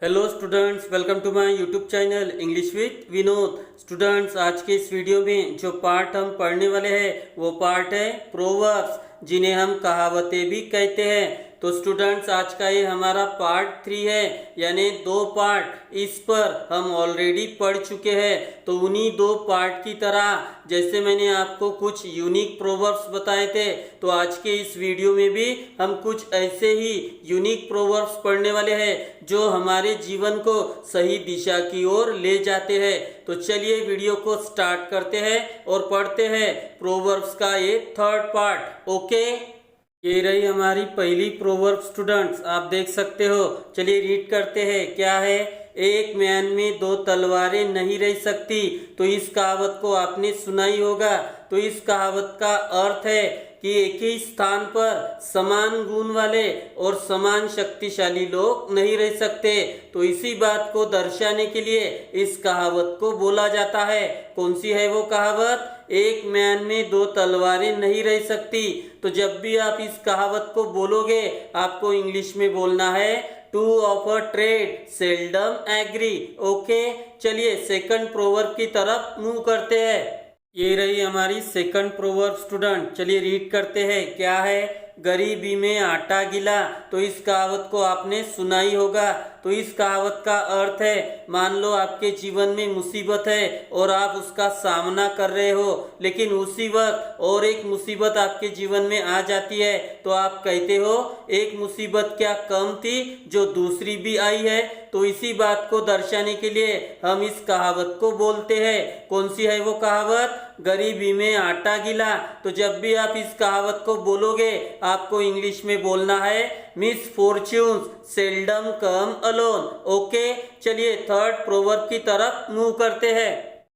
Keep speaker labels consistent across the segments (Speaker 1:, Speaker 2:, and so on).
Speaker 1: Hello students, welcome to my YouTube channel English with Vinod. Students, आज के इस video में जो पार्ट हम पढ़ने वाले हैं वो पार्ट है प्रोवर्ब्स, जिन्हें हम कहावतें भी कहते हैं। तो स्टूडेंट्स, आज का ये हमारा पार्ट 3 है, यानी 2 पार्ट इस पर हम ऑलरेडी पढ़ चुके हैं। तो उन्हीं 2 पार्ट की तरह जैसे मैंने आपको कुछ यूनिक प्रोवर्ब्स बताए थे, तो आज के इस वीडियो में भी हम कुछ ऐसे ही यूनिक प्रोवर्ब्स पढ़ने वाले हैं जो हमारे जीवन को सही दिशा की ओर ले जाते हैं। तो चलिए वीडियो को स्टार्ट करते हैं और पढ़ते हैं प्रोवर्ब्स का ये 3rd पार्ट। ओके, ये रही हमारी पहली प्रोवर्ब स्टूडेंट्स, आप देख सकते हो। चलिए रीड करते हैं। क्या है? एक म्यान में 2 तलवारें नहीं रह सकती। तो इस कहावत को आपने सुना ही होगा। तो इस कहावत का अर्थ है कि एक ही स्थान पर समान गुण वाले और समान शक्तिशाली लोग नहीं रह सकते। तो इसी बात को दर्शाने के लिए इस कहावत को बोला जाता है। कौन सी है वो कहावत? एक म्यान में 2 तलवारें नहीं रह सकती। तो जब भी आप इस कहावत को बोलोगे, आपको इंग्लिश में बोलना है two of a trade seldom agree. Okay, चलिए सेकंड प्रोवर्ब की तरफ मूव करते हैं। ये रही हमारी सेकंड प्रोवर्ब स्टूडेंट। चलिए रीड करते हैं। क्या है? गरीबी में आटा गिला। तो इस कहावत को आपने सुना ही होगा। तो इस कहावत का अर्थ है, मान लो आपके जीवन में मुसीबत है और आप उसका सामना कर रहे हो, लेकिन उसी वक्त और एक मुसीबत आपके जीवन में आ जाती है, तो आप कहते हो एक मुसीबत क्या कम थी जो दूसरी भी आई है। तो इसी बात को दर्शाने के लिए हम इस कहावत को बोलते हैं। कौन सी है वो कहावत? गरीबी में आटा गिला। तो जब भी आप इस कहावत को बोलोगे, आपको इंग्लिश में बोलना है मिसफॉर्च्यून्स सेल्डम कम अलोन। ओके, चलिए थर्ड प्रोवर्ब की तरफ मूव करते हैं।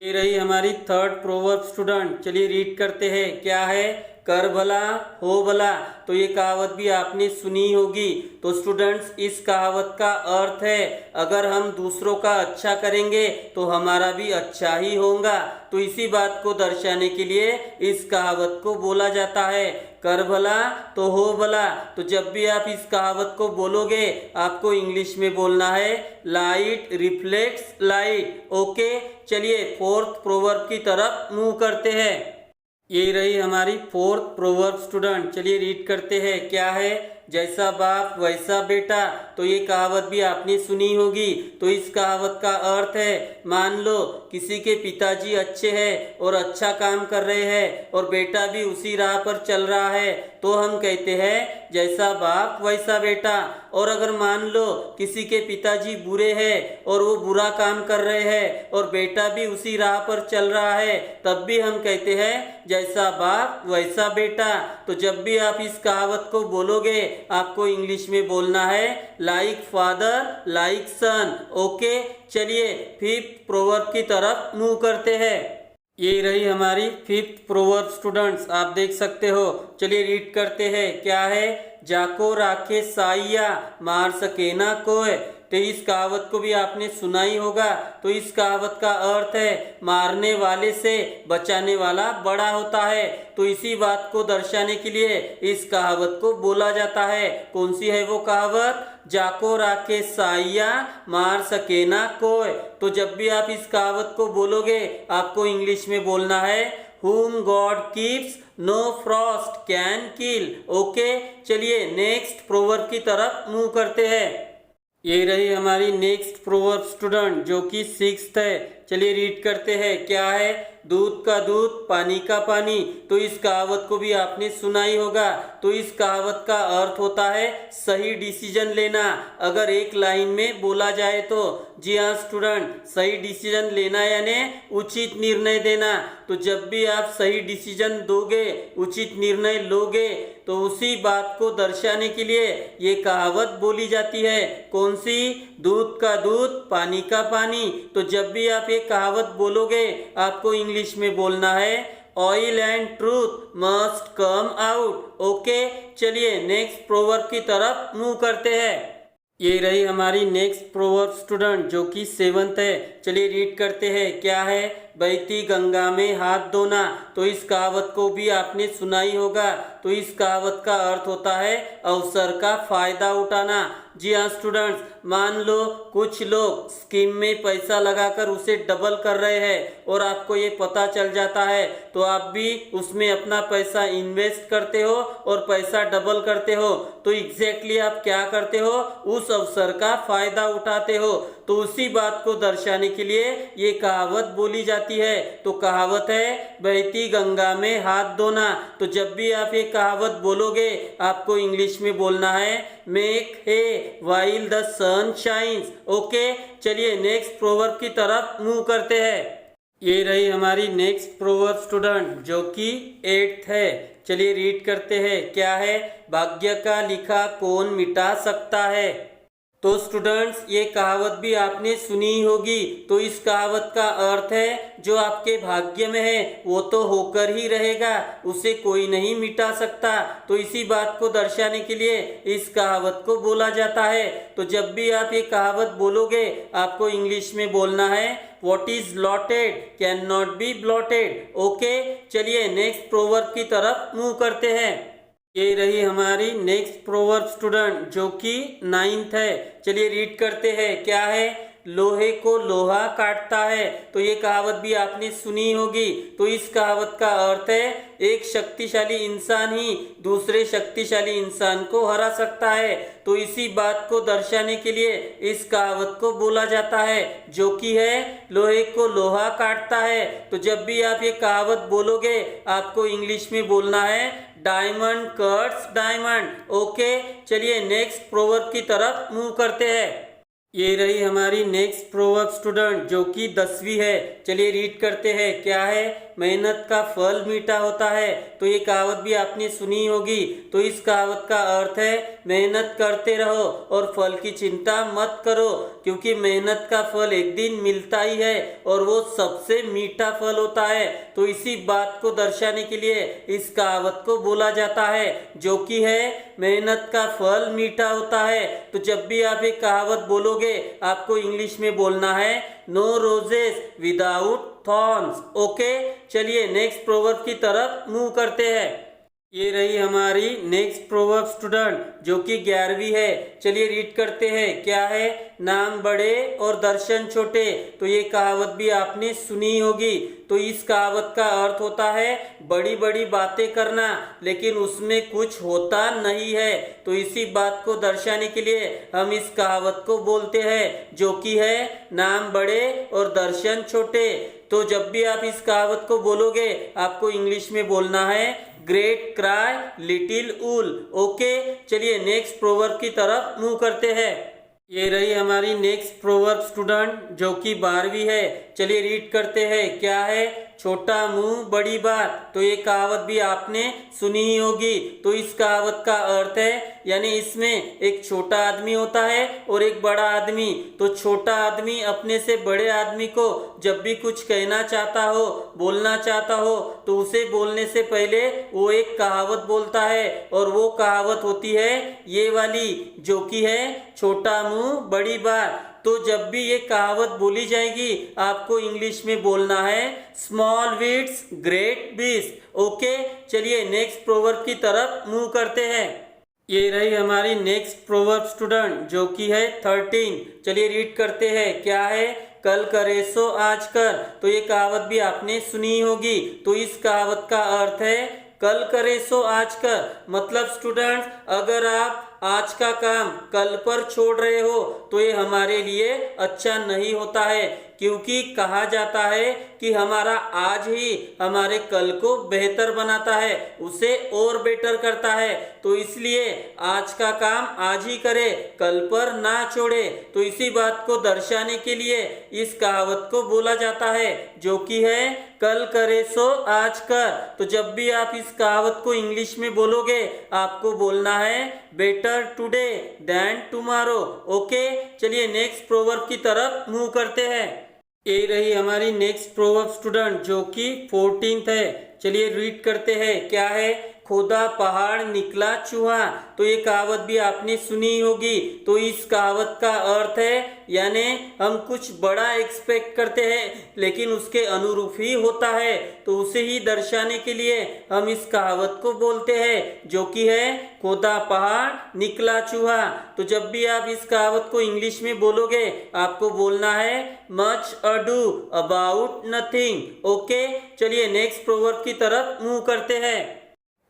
Speaker 1: ये रही हमारी थर्ड प्रोवर्ब स्टूडेंट। चलिए रीड करते हैं। क्या है? कर भला हो भला। तो ये कहावत भी आपने सुनी होगी। तो स्टूडेंट्स, इस कहावत का अर्थ है, अगर हम दूसरों का अच्छा करेंगे तो हमारा भी अच्छा ही होगा। तो इसी बात को दर्शाने के लिए इस कहावत को बोला जाता है कर भला तो हो भला। तो जब भी आप इस कहावत को बोलोगे, आपको इंग्लिश में बोलना है लाइट रिफ्लेक्ट्स लाइट। ओके, चलिए फोर्थ प्रोवर्ब की तरफ मूव करते हैं। ये रही हमारी फोर्थ प्रोवर्ब स्टूडेंट। चलिए रीड करते हैं। क्या है? जैसा बाप वैसा बेटा। तो ये कहावत भी आपने सुनी होगी। तो इस कहावत का अर्थ है, मान लो किसी के पिताजी अच्छे हैं और अच्छा काम कर रहे हैं और बेटा भी उसी राह पर चल रहा है, तो हम कहते हैं जैसा बाप वैसा बेटा। और अगर मान लो किसी के पिताजी बुरे हैं और वो बुरा काम कर रहे हैं और बेटा भी उसी राह पर चल रहा है, तब भी हम कहते हैं जैसा बाप वैसा बेटा। तो जब भी आप इस कहावत को बोलोगे, आपको इंग्लिश में बोलना है लाइक फादर लाइक सन। ओके, चलिए फिफ्थ प्रोवर्ब की तरफ मूव करते हैं। ये रही हमारी फिफ्थ प्रोवर्ब स्टूडेंट्स, आप देख सकते हो। चलिए रीड करते हैं। क्या है? जाको राखे साइया मार सके ना कोई। तो इस कहावत को भी आपने सुना ही होगा। तो इस कहावत का अर्थ है, मारने वाले से बचाने वाला बड़ा होता है। तो इसी बात को दर्शाने के लिए इस कहावत को बोला जाता है। कौन सी है वो कहावत? जाको राखे साइया मार सके ना कोई। तो जब भी आप इस कहावत को बोलोगे, आपको इंग्लिश में बोलना है whom God keeps no frost can kill। Okay, चलिए नेक्स्ट प्रोवर्ब की तरफ मूव करते हैं। ये रही हमारी नेक्स्ट प्रोवर्ब स्टूडेंट, जो कि 6th है। चलिए रीड करते हैं। क्या है? दूध का दूध पानी का पानी। तो इस कहावत को भी आपने सुना ही होगा। तो इस कहावत का अर्थ होता है सही डिसीजन लेना। अगर एक लाइन में बोला जाए तो जी हाँ स्टूडेंट, सही डिसीजन लेना यानी उचित निर्णय देना। तो जब भी आप सही डिसीजन दोगे, उचित निर्णय लोगे, तो उसी बात को दर्शाने के लिए ये कहावत बोली जाती है। कौन सी? दूध का दूध पानी का पानी। तो जब भी आप ये कहावत बोलोगे, आपको इंग्लिश में बोलना है oil and truth must come out. Okay, चलिए नेक्स्ट प्रोवर्ब की तरफ मूव करते हैं। ये रही हमारी नेक्स्ट प्रोवर्ब स्टूडेंट, जो कि 7th है। चलिए रीड करते हैं। क्या है? बहती गंगा में हाथ धोना। तो इस कहावत को भी आपने सुना ही होगा। तो इस कहावत का अर्थ होता है अवसर का फायदा उठाना। जी हाँ स्टूडेंट्स, मान लो कुछ लोग स्कीम में पैसा लगाकर उसे डबल कर रहे हैं और आपको ये पता चल जाता है, तो आप भी उसमें अपना पैसा इन्वेस्ट करते हो और पैसा डबल करते हो। तो एग्जैक्टली आप क्या करते हो, उस अवसर का फायदा उठाते हो। तो उसी बात को दर्शाने के लिए ये कहावत बोली जाती है। तो कहावत है, बहती गंगा में हाथ धोना। तो जब भी आप ये कहावत बोलोगे, आपको इंग्लिश में बोलना है make hay while the sun shines. Okay, चलिए नेक्स्ट प्रोवर्ब की तरफ मूव करते हैं। ये रही हमारी नेक्स्ट प्रोवर्ब स्टूडेंट, जो कि 8th है। चलिए रीड करते हैं। क्या है, भाग्य का लिखा कौन मिटा सकता है। तो स्टूडेंट्स, ये कहावत भी आपने सुनी होगी। तो इस कहावत का अर्थ है, जो आपके भाग्य में है वो तो होकर ही रहेगा, उसे कोई नहीं मिटा सकता। तो इसी बात को दर्शाने के लिए इस कहावत को बोला जाता है। तो जब भी आप ये कहावत बोलोगे, आपको इंग्लिश में बोलना है what is allotted can not be blotted. Okay, चलिए नेक्स्ट प्रोवर्ब की तरफ मूव करते हैं। ये रही हमारी नेक्स्ट प्रोवर्ब स्टूडेंट, जो कि 9th है। चलिए रीड करते हैं। क्या है, लोहे को लोहा काटता है। तो ये कहावत भी आपने सुनी होगी। तो इस कहावत का अर्थ है, एक शक्तिशाली इंसान ही दूसरे शक्तिशाली इंसान को हरा सकता है। तो इसी बात को दर्शाने के लिए इस कहावत को बोला जाता है, जो कि है लोहे को लोहा काटता है। तो जब भी आप ये कहावत बोलोगे, आपको इंग्लिश में बोलना है डायमंड कट्स डायमंड। ओके, चलिए नेक्स्ट प्रोवर्ब की तरफ मूव करते हैं। ये रही हमारी नेक्स्ट प्रोवर्ब स्टूडेंट, जो कि 10वीं है। चलिए रीड करते हैं। क्या है, मेहनत का फल मीठा होता है। तो ये कहावत भी आपने सुनी होगी। तो इस कहावत का अर्थ है, मेहनत करते रहो और फल की चिंता मत करो, क्योंकि मेहनत का फल एक दिन मिलता ही है और वो सबसे मीठा फल होता है। तो इसी बात को दर्शाने के लिए इस कहावत को बोला जाता है, जो कि है मेहनत का फल मीठा होता है। तो जब भी आप ये कहावत बोलोगे, आपको इंग्लिश में बोलना है no roses without thorns. Okay, चलिए नेक्स्ट प्रोवर्ब की तरफ मूव करते हैं। ये रही हमारी नेक्स्ट प्रोवर्ब स्टूडेंट, जो कि 11वीं है। चलिए रीड करते हैं। क्या है, नाम बड़े और दर्शन छोटे। तो ये कहावत भी आपने सुनी होगी। तो इस कहावत का अर्थ होता है बड़ी बड़ी बातें करना, लेकिन उसमें कुछ होता नहीं है। तो इसी बात को दर्शाने के लिए हम इस कहावत को बोलते हैं, जो कि है नाम बड़े और दर्शन छोटे। तो जब भी आप इस कहावत को बोलोगे, आपको इंग्लिश में बोलना है ग्रेट क्राई लिटिल वूल। ओके, चलिए नेक्स्ट प्रोवर्ब की तरफ मूव करते हैं। ये रही हमारी नेक्स्ट प्रोवर्ब स्टूडेंट, जो कि 12वीं है। चलिए रीड करते हैं। क्या है, छोटा मुंह बड़ी बात। तो ये कहावत भी आपने सुनी ही होगी। तो इस कहावत का अर्थ है, यानी इसमें एक छोटा आदमी होता है और एक बड़ा आदमी। तो छोटा आदमी अपने से बड़े आदमी को जब भी कुछ कहना चाहता हो, बोलना चाहता हो, तो उसे बोलने से पहले वो एक कहावत बोलता है, और वो कहावत होती है ये वाली, जो कि है छोटा मुंह बड़ी बात। तो जब भी ये कहावत बोली जाएगी, आपको इंग्लिश में बोलना है स्मॉल विट्स ग्रेट बीस। ओके, चलिए नेक्स्ट प्रोवर्ब की तरफ मूव करते हैं। ये रही हमारी नेक्स्ट प्रोवर्ब स्टूडेंट, जो कि है 13। चलिए रीड करते हैं। क्या है, कल करे सो आज कर। तो ये कहावत भी आपने सुनी होगी। तो इस कहावत का अर्थ है कल करे सो आज कर। मतलब स्टूडेंट्स, अगर आप आज का काम कल पर छोड़ रहे हो, तो ये हमारे लिए अच्छा नहीं होता है, क्योंकि कहा जाता है कि हमारा आज ही हमारे कल को बेहतर बनाता है, उसे और बेटर करता है। तो इसलिए आज का काम आज ही करे, कल पर ना छोड़े। तो इसी बात को दर्शाने के लिए इस कहावत को बोला जाता है, जो कि है कल करे सो आज कर। तो जब भी आप इस कहावत को इंग्लिश में बोलोगे, आपको बोलना है better today than tomorrow. Okay, चलिए नेक्स्ट प्रोवर्ब की तरफ मूव करते हैं। ये रही हमारी नेक्स्ट प्रोवर्ब स्टूडेंट, जो कि 14th है। चलिए रीड करते हैं। क्या है, खोदा पहाड़ निकला चूहा। तो ये कहावत भी आपने सुनी होगी। तो इस कहावत का अर्थ है यानी हम कुछ बड़ा एक्सपेक्ट करते हैं लेकिन उसके अनुरूप ही होता है, तो उसे ही दर्शाने के लिए हम इस कहावत को बोलते हैं, जो कि है खोदा पहाड़ निकला चूहा। तो जब भी आप इस कहावत को इंग्लिश में बोलोगे आपको बोलना है much ado about nothing. Okay, चलिए नेक्स्ट प्रोवर्ब की तरफ मूव करते हैं।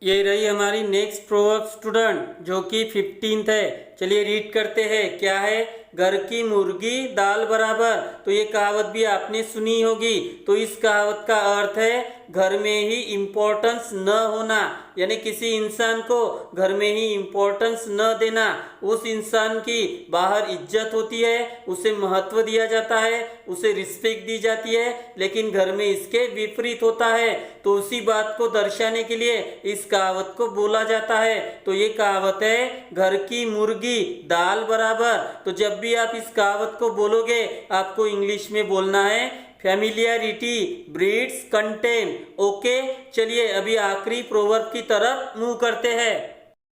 Speaker 1: ये रही हमारी नेक्स्ट प्रोवर्ब स्टूडेंट, जो कि 15th है। चलिए रीड करते हैं। क्या है? घर की मुर्गी दाल बराबर। तो ये कहावत भी आपने सुनी होगी। तो इस कहावत का अर्थ है घर में ही इम्पोर्टेंस न होना, यानी किसी इंसान को घर में ही इम्पोर्टेंस न देना। उस इंसान की बाहर इज्जत होती है, उसे महत्व दिया जाता है, उसे रिस्पेक्ट दी जाती है, लेकिन घर में इसके विपरीत होता है। तो उसी बात को दर्शाने के लिए इस कहावत को बोला जाता है। तो ये कहावत है घर की मुर्गी दाल बराबर। तो जब भी आप इस कहावत को बोलोगे आपको इंग्लिश में बोलना है फैमिलियरिटी ब्रीड्स कंटेम्प्ट। ओके, चलिए अभी आखिरी प्रोवर्ब की तरफ मूव करते हैं।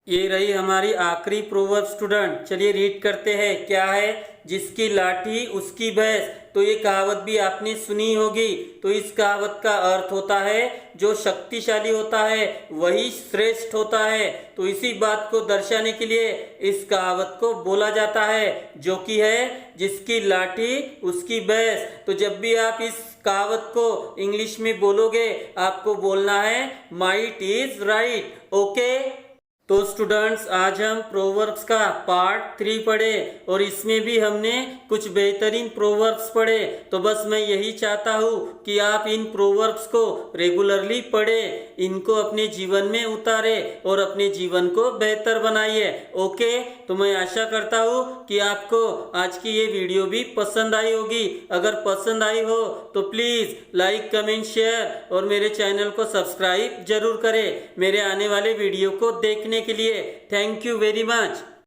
Speaker 1: ये रही हमारी आखिरी प्रोवर्ब स्टूडेंट। चलिए रीड करते हैं। क्या है? जिसकी लाठी उसकी भैंस। तो ये कहावत भी आपने सुनी होगी। तो इस कहावत का अर्थ होता है जो शक्तिशाली होता है वही श्रेष्ठ होता है। तो इसी बात को दर्शाने के लिए इस कहावत को बोला जाता है, जो कि है जिसकी लाठी उसकी भैंस। तो जब भी आप इस कहावत को इंग्लिश में बोलोगे आपको बोलना है माइट इज राइट। ओके, तो स्टूडेंट्स आज हम प्रोवर्ब्स का पार्ट 3 पढ़े और इसमें भी हमने कुछ बेहतरीन प्रोवर्ब्स पढ़े। तो बस मैं यही चाहता हूँ कि आप इन प्रोवर्ब्स को रेगुलरली पढ़ें, इनको अपने जीवन में उतारें और अपने जीवन को बेहतर बनाइए। ओके, तो मैं आशा करता हूँ कि आपको आज की ये वीडियो भी पसंद आई होगी। अगर पसंद आई हो तो प्लीज़ लाइक कमेंट शेयर और मेरे चैनल को सब्सक्राइब जरूर करें। मेरे आने वाले वीडियो को देखने के लिए थैंक यू वेरी मच।